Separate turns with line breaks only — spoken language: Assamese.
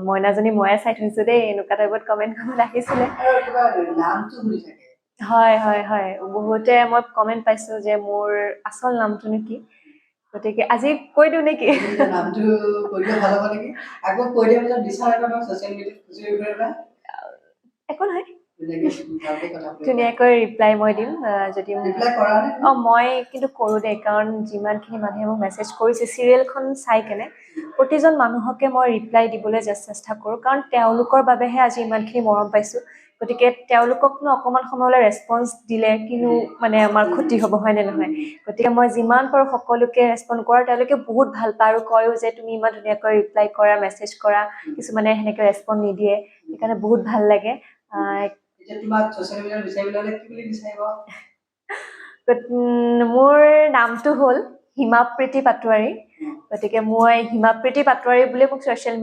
মইনাজনী ময়ে চাই থৈছো দেই এনেকুৱা টাইপত কমেণ্ট কৰিবলৈ আহিছিলে হয় হয় হয় বহুতে মই কমেণ্ট পাইছো যে মোৰ আচল নামটোনো কি গতিকে আজি কৈ দিওঁ নেকি
নামটো কৈ দিলে ভাল হ'ব নেকি আকৌ কৈ দিয়া পিছত বিচাৰ এটা ছ'চিয়েল মিডিয়াত খুচৰি ফুৰিবা
একো নহয় ধুনীয়াকৈ ৰিপ্লাই মই দিম যদি মই কিন্তু কৰোঁ দেই কাৰণ যিমানখিনি মানুহে মোক মেছেজ কৰিছে চিৰিয়েলখন চাই কেনে প্ৰতিজন মানুহকে মই ৰিপ্লাই দিবলৈ চেষ্টা কৰোঁ কাৰণ তেওঁলোকৰ বাবেহে আজি ইমানখিনি মৰম পাইছোঁ গতিকে তেওঁলোককনো অকণমান সময়লৈ ৰেছপন্স দিলে কিনো মানে আমাৰ ক্ষতি হ'ব হয়নে নহয় গতিকে মই যিমান পাৰোঁ সকলোকে ৰেছপন্দ কৰাৰ তেওঁলোকে বহুত ভাল পায় আৰু কয়ো যে তুমি ইমান ধুনীয়াকৈ ৰিপ্লাই কৰা মেছেজ কৰা কিছুমানে সেনেকৈ ৰেছপন্দ নিদিয়ে সেইকাৰণে বহুত ভাল লাগে মোৰ নামটো হ'ল হিমাপ্ৰীতি পাটোৱাৰী গতিকে মই হিমাপ্ৰীতি পাটোৱাৰী বুলি মোক ছ'চিয়েল